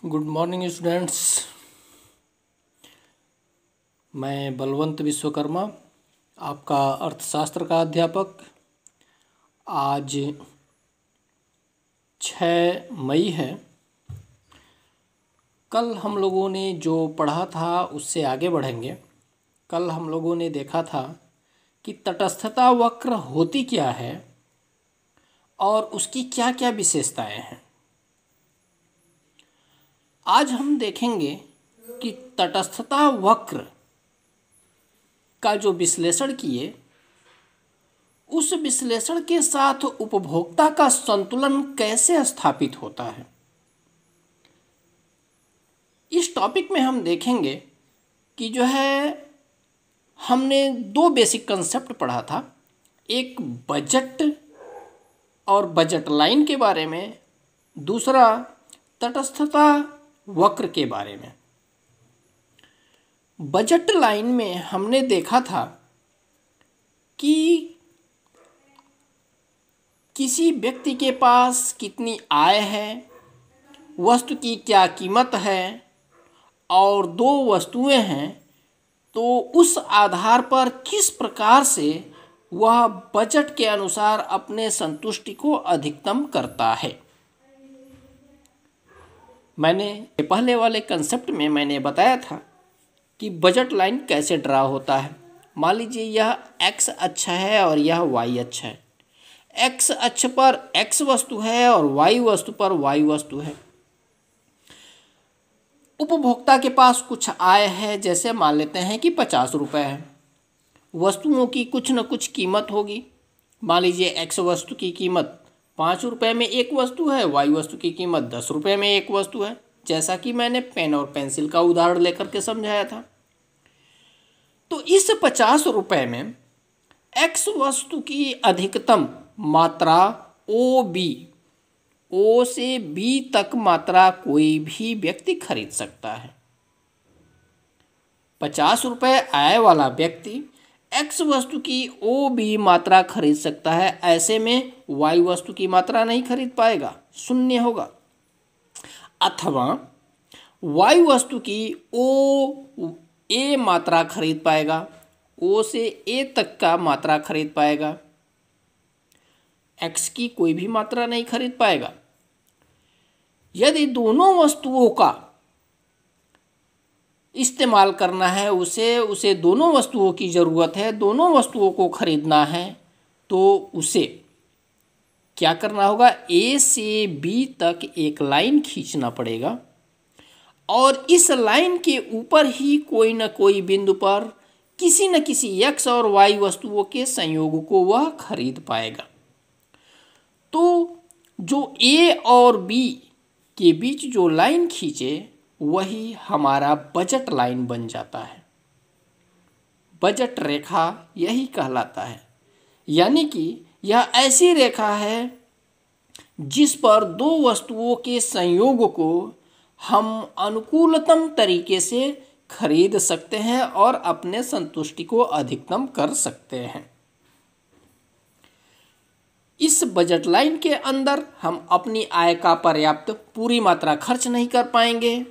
Good morning students. मैं बलवंत विश्वकर्मा, आपका अर्थशास्त्र का अध्यापक। आज 6 मई है। कल हम लोगों ने जो पढ़ा था उससे आगे बढ़ेंगे। कल हम लोगों ने देखा था कि तटस्थता वक्र होती क्या है और उसकी क्या क्या विशेषताएं हैं। आज हम देखेंगे कि तटस्थता वक्र का जो विश्लेषण किए, उस विश्लेषण के साथ उपभोक्ता का संतुलन कैसे स्थापित होता है। इस टॉपिक में हम देखेंगे कि जो है हमने 2 बेसिक कंसेप्ट पढ़ा था, एक बजट और बजट लाइन के बारे में, दूसरा तटस्थता वक्र के बारे में। बजट लाइन में हमने देखा था कि किसी व्यक्ति के पास कितनी आय है, वस्तु की क्या कीमत है और 2 वस्तुएं हैं, तो उस आधार पर किस प्रकार से वह बजट के अनुसार अपने संतुष्टि को अधिकतम करता है। मैंने पहले वाले कंसेप्ट में मैंने बताया था कि बजट लाइन कैसे ड्रा होता है। मान लीजिए यह एक्स अक्ष है और यह वाई अक्ष है। एक्स अक्ष पर एक्स वस्तु है और वाई वस्तु पर वाई वस्तु है। उपभोक्ता के पास कुछ आय है, जैसे मान लेते हैं कि 50 रुपये है। वस्तुओं की कुछ न कुछ कीमत होगी। मान लीजिए एक्स वस्तु की कीमत 5 रुपये में एक वस्तु है, वाई वस्तु की कीमत 10 रुपये में एक वस्तु है, जैसा कि मैंने पेन और पेंसिल का उदाहरण लेकर के समझाया था। तो इस 50 रुपये में एक्स वस्तु की अधिकतम मात्रा ओ बी, ओ से बी तक मात्रा कोई भी व्यक्ति खरीद सकता है। 50 रुपये आय वाला व्यक्ति एक्स वस्तु की ओ बी मात्रा खरीद सकता है। ऐसे में वाई वस्तु की मात्रा नहीं खरीद पाएगा, शून्य होगा। अथवा वाई वस्तु की ओ ए मात्रा खरीद पाएगा, ओ से ए तक का मात्रा खरीद पाएगा, एक्स की कोई भी मात्रा नहीं खरीद पाएगा। यदि दोनों वस्तुओं का इस्तेमाल करना है, उसे दोनों वस्तुओं की ज़रूरत है, दोनों वस्तुओं को खरीदना है, तो उसे क्या करना होगा, ए से बी तक एक लाइन खींचना पड़ेगा और इस लाइन के ऊपर ही कोई न कोई बिंदु पर किसी न किसी एक्स और वाई वस्तुओं के संयोग को वह खरीद पाएगा। तो जो ए और बी के बीच जो लाइन खींचे वही हमारा बजट लाइन बन जाता है। बजट रेखा यही कहलाता है। यानी कि यह ऐसी रेखा है जिस पर 2 वस्तुओं के संयोग को हम अनुकूलतम तरीके से खरीद सकते हैं और अपने संतुष्टि को अधिकतम कर सकते हैं। इस बजट लाइन के अंदर हम अपनी आय का पर्याप्त पूरी मात्रा खर्च नहीं कर पाएंगे।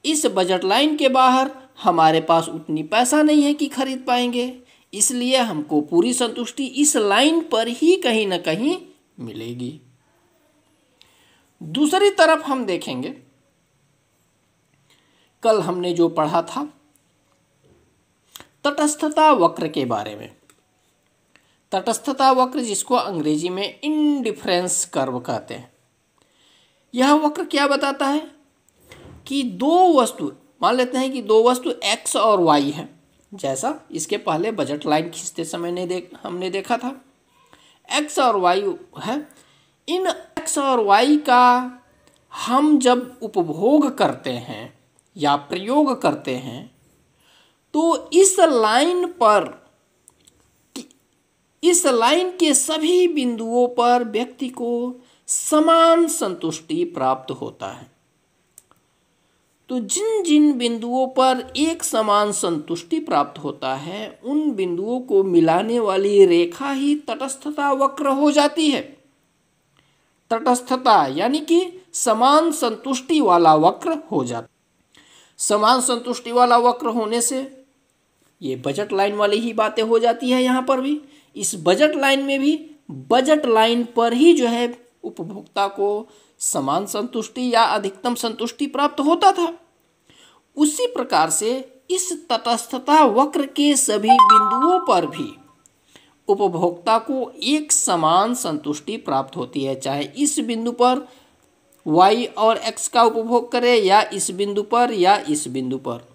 इस बजट लाइन के बाहर हमारे पास उतनी पैसा नहीं है कि खरीद पाएंगे, इसलिए हमको पूरी संतुष्टि इस लाइन पर ही कहीं ना कहीं मिलेगी। दूसरी तरफ हम देखेंगे, कल हमने जो पढ़ा था तटस्थता वक्र के बारे में। तटस्थता वक्र, जिसको अंग्रेजी में इंडिफरेंस कर्व कहते हैं। यह वक्र क्या बताता है कि 2 वस्तु, मान लेते हैं कि 2 वस्तु एक्स और वाई है, जैसा इसके पहले बजट लाइन खींचते समय हमने देखा था। एक्स और वाई है। इन एक्स और वाई का हम जब उपभोग करते हैं या प्रयोग करते हैं, तो इस लाइन के सभी बिंदुओं पर व्यक्ति को समान संतुष्टि प्राप्त होता है। तो जिन जिन बिंदुओं पर एक समान संतुष्टि प्राप्त होता है, उन बिंदुओं को मिलाने वाली रेखा ही तटस्थता वक्र हो जाती है। तटस्थता यानी कि समान संतुष्टि वाला वक्र हो जाता। समान संतुष्टि वाला वक्र होने से ये बजट लाइन वाली ही बातें हो जाती है। यहाँ पर भी इस बजट लाइन में भी बजट लाइन पर ही जो है उपभोक्ता को समान संतुष्टि या अधिकतम संतुष्टि प्राप्त होता था। उसी प्रकार से इस तटस्थता वक्र के सभी बिंदुओं पर भी उपभोक्ता को एक समान संतुष्टि प्राप्त होती है, चाहे इस बिंदु पर y और x का उपभोग करे या इस बिंदु पर या इस बिंदु पर।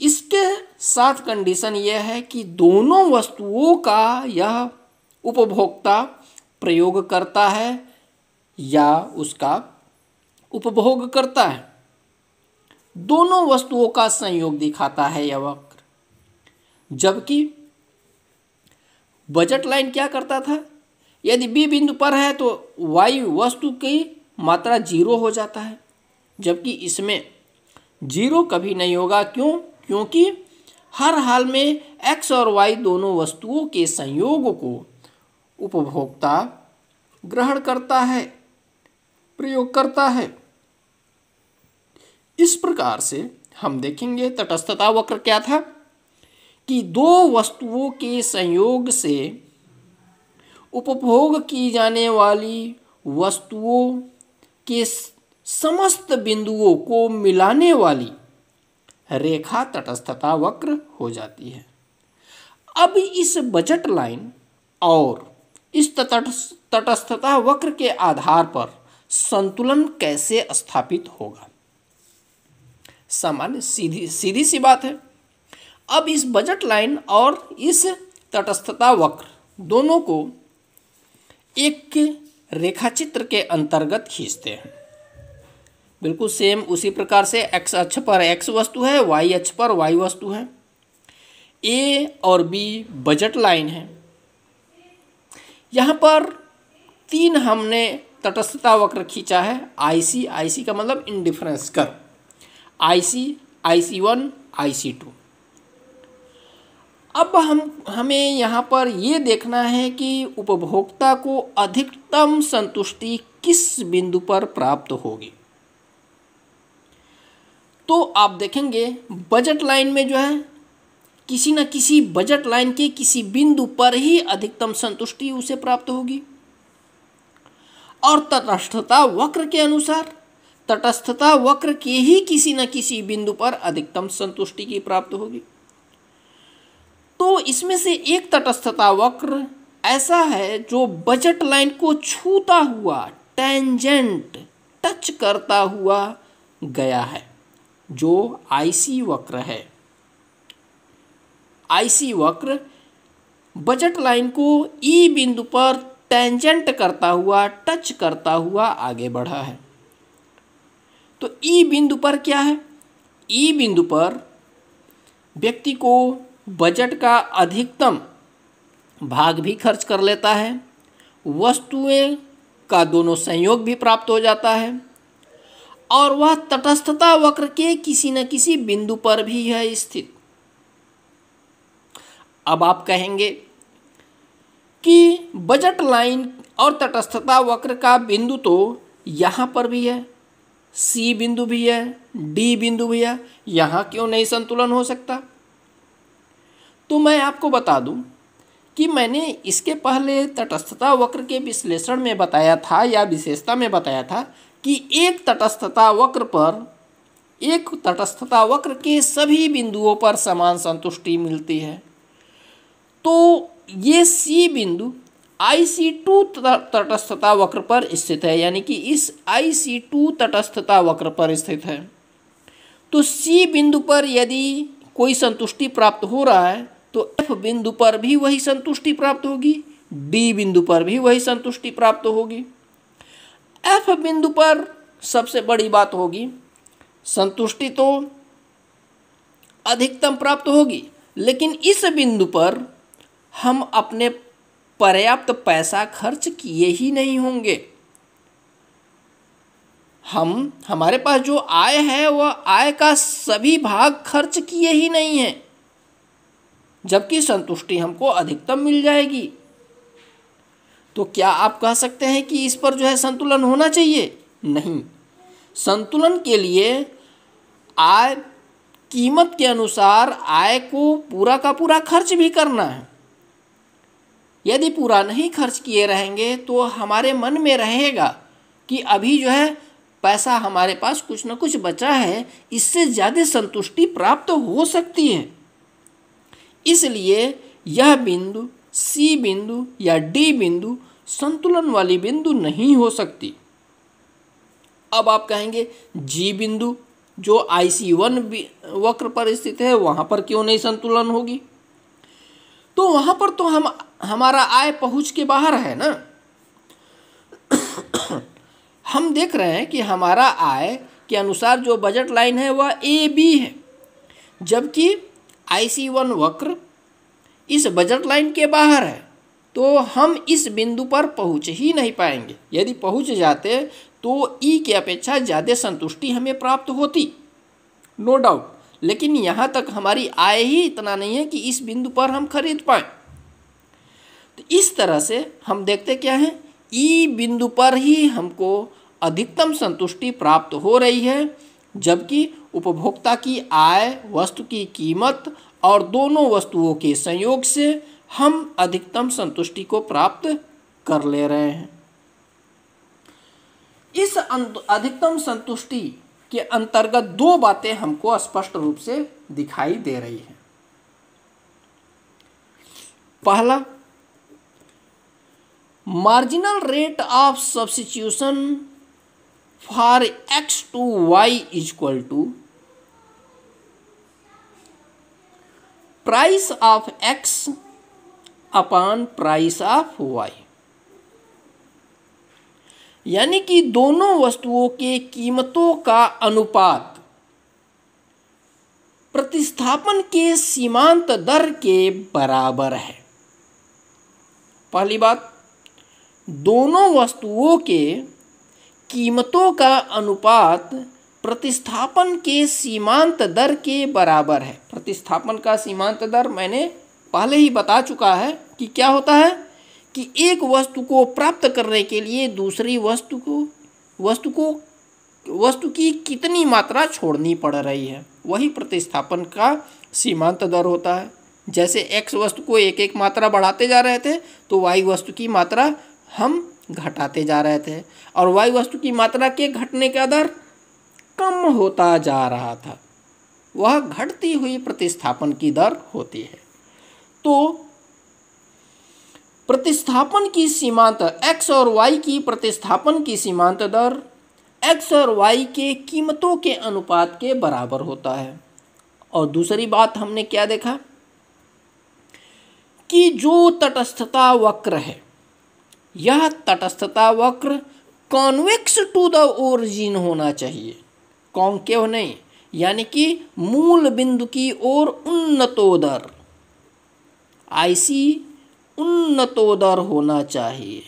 इसके साथ कंडीशन यह है कि दोनों वस्तुओं का यह उपभोक्ता प्रयोग करता है या उसका उपभोग करता है। दोनों वस्तुओं का संयोग दिखाता है यह वक्र। जबकि बजट लाइन क्या करता था, यदि बी बिंदु पर है तो y वस्तु की मात्रा 0 हो जाता है, जबकि इसमें 0 कभी नहीं होगा। क्यों? क्योंकि हर हाल में x और y दोनों वस्तुओं के संयोग को उपभोक्ता ग्रहण करता है, प्रयोग करता है। इस प्रकार से हम देखेंगे तटस्थता वक्र क्या था कि दो वस्तुओं के संयोग से उपभोग की जाने वाली वस्तुओं के समस्त बिंदुओं को मिलाने वाली रेखा तटस्थता वक्र हो जाती है। अब इस बजट लाइन और इस तटस्थता वक्र के आधार पर संतुलन कैसे स्थापित होगा? सामान्य सीधी सी बात है। अब इस बजट लाइन और इस तटस्थता वक्र दोनों को एक रेखाचित्र के अंतर्गत खींचते हैं। बिल्कुल सेम उसी प्रकार से x अक्ष पर x वस्तु है, y अक्ष पर y वस्तु है। A और B बजट लाइन है। यहाँ पर 3 हमने तटस्थता वक्र खींचा है। IC का मतलब indifference curve, IC, IC1, IC2। अब हमें यहाँ पर ये देखना है कि उपभोक्ता को अधिकतम संतुष्टि किस बिंदु पर प्राप्त होगी। तो आप देखेंगे बजट लाइन में जो है किसी न किसी बजट लाइन के किसी बिंदु पर ही अधिकतम संतुष्टि उसे प्राप्त होगी। और तटस्थता वक्र के अनुसार तटस्थता वक्र के ही किसी न किसी बिंदु पर अधिकतम संतुष्टि की प्राप्त होगी। तो इसमें से एक तटस्थता वक्र ऐसा है जो बजट लाइन को छूता हुआ, टेंजेंट, टच करता हुआ गया है, जो IC वक्र है। IC वक्र बजट लाइन को E बिंदु पर टेंजेंट करता हुआ, टच करता हुआ आगे बढ़ा है। तो E बिंदु पर क्या है? E बिंदु पर व्यक्ति को बजट का अधिकतम भाग भी खर्च कर लेता है, वस्तुएं का दोनों संयोग भी प्राप्त हो जाता है, और वह तटस्थता वक्र के किसी न किसी बिंदु पर भी है स्थित। अब आप कहेंगे कि बजट लाइन और तटस्थता वक्र का बिंदु तो यहाँ पर भी है, C बिंदु भी है, D बिंदु भी है, यहाँ क्यों नहीं संतुलन हो सकता? तो मैं आपको बता दूं कि मैंने इसके पहले तटस्थता वक्र के विश्लेषण में बताया था या विशेषता में बताया था कि एक तटस्थता वक्र के सभी बिंदुओं पर समान संतुष्टि मिलती है। तो ये C बिंदु IC2 तटस्थता वक्र पर स्थित है, यानी कि इस IC2 तटस्थता वक्र पर स्थित है। तो C बिंदु पर यदि कोई संतुष्टि प्राप्त हो रहा है तो F बिंदु पर भी वही संतुष्टि प्राप्त होगी, D बिंदु पर भी वही संतुष्टि प्राप्त होगी। F बिंदु पर सबसे बड़ी बात होगी, संतुष्टि तो अधिकतम प्राप्त होगी, लेकिन इस बिंदु पर हम अपने पर्याप्त पैसा खर्च किए ही नहीं होंगे। हमारे पास जो आय है वह आय का सभी भाग खर्च किए ही नहीं है, जबकि संतुष्टि हमको अधिकतम मिल जाएगी। तो क्या आप कह सकते हैं कि इस पर जो है संतुलन होना चाहिए? नहीं। संतुलन के लिए आय कीमत के अनुसार आय को पूरा का पूरा खर्च भी करना है। यदि पूरा नहीं खर्च किए रहेंगे तो हमारे मन में रहेगा कि अभी जो है पैसा हमारे पास कुछ न कुछ बचा है, इससे ज़्यादा संतुष्टि प्राप्त हो सकती है। इसलिए यह बिंदु सी बिंदु या डी बिंदु संतुलन वाली बिंदु नहीं हो सकती। अब आप कहेंगे जी बिंदु जो IC1 वक्र पर स्थित है वहाँ पर क्यों नहीं संतुलन होगी? तो वहाँ पर तो हमारा आय पहुँच के बाहर है ना। हम देख रहे हैं कि हमारा आय के अनुसार जो बजट लाइन है वह AB है, जबकि IC1 वक्र इस बजट लाइन के बाहर है, तो हम इस बिंदु पर पहुँच ही नहीं पाएंगे। यदि पहुँच जाते तो ई की अपेक्षा ज़्यादा संतुष्टि हमें प्राप्त होती, नो डाउट। लेकिन यहाँ तक हमारी आय ही इतना नहीं है कि इस बिंदु पर हम खरीद पाएँ। तो इस तरह से हम देखते क्या है, ई बिंदु पर ही हमको अधिकतम संतुष्टि प्राप्त हो रही है, जबकि उपभोक्ता की आय, वस्तु की कीमत और दोनों वस्तुओं के संयोग से हम अधिकतम संतुष्टि को प्राप्त कर ले रहे हैं। इस अधिकतम संतुष्टि के अंतर्गत दो बातें हमको स्पष्ट रूप से दिखाई दे रही हैं। पहला, marginal rate of substitution for x to y equal to price of x upon price of y, यानी कि दोनों वस्तुओं के कीमतों का अनुपात प्रतिस्थापन के सीमांत दर के बराबर है। पहली बात, दोनों वस्तुओं के कीमतों का अनुपात प्रतिस्थापन के सीमांत दर के बराबर है। प्रतिस्थापन का सीमांत दर मैंने पहले ही बता चुका है कि क्या होता है कि एक वस्तु को प्राप्त करने के लिए दूसरी वस्तु की कितनी मात्रा छोड़नी पड़ रही है, वही प्रतिस्थापन का सीमांत दर होता है। जैसे x वस्तु को एक एक मात्रा बढ़ाते जा रहे थे तो y वस्तु की मात्रा हम घटाते जा रहे थे, और y वस्तु की मात्रा के घटने का दर कम होता जा रहा था, वह घटती हुई प्रतिस्थापन की दर होती है। तो प्रतिस्थापन की सीमांत x और y की प्रतिस्थापन की सीमांत दर x और y के कीमतों के अनुपात के बराबर होता है। और दूसरी बात हमने क्या देखा कि जो तटस्थता वक्र है, यह तटस्थता वक्र कॉन्वेक्स टू द ओरिजिन होना चाहिए, कॉन्केव नहीं, यानी कि मूल बिंदु की ओर उन्नतोदर, IC उन्नतोदर होना चाहिए।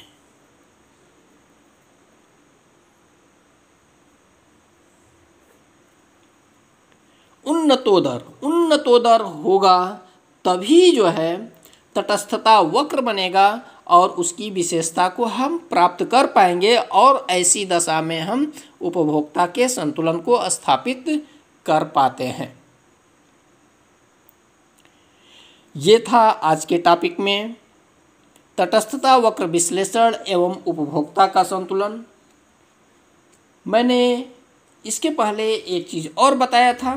उन्नतोदर होगा तभी जो है तटस्थता वक्र बनेगा और उसकी विशेषता को हम प्राप्त कर पाएंगे, और ऐसी दशा में हम उपभोक्ता के संतुलन को स्थापित कर पाते हैं। ये था आज के टॉपिक में तटस्थता वक्र विश्लेषण एवं उपभोक्ता का संतुलन। मैंने इसके पहले एक चीज़ और बताया था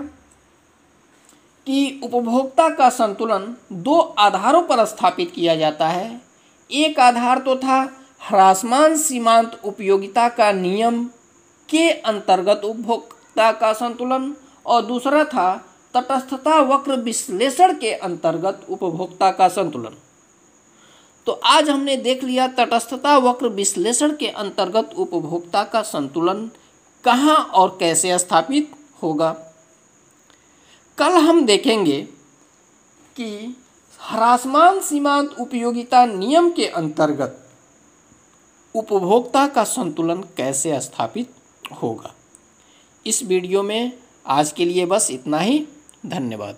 कि उपभोक्ता का संतुलन दो आधारों पर स्थापित किया जाता है। एक आधार तो था ह्रासमान सीमांत उपयोगिता का नियम के अंतर्गत उपभोक्ता का संतुलन, और दूसरा था तटस्थता वक्र विश्लेषण के अंतर्गत उपभोक्ता का संतुलन। तो आज हमने देख लिया तटस्थता वक्र विश्लेषण के अंतर्गत उपभोक्ता का संतुलन कहाँ और कैसे स्थापित होगा। कल हम देखेंगे कि ह्रासमान सीमांत उपयोगिता नियम के अंतर्गत उपभोक्ता का संतुलन कैसे स्थापित होगा। इस वीडियो में आज के लिए बस इतना ही। धन्यवाद।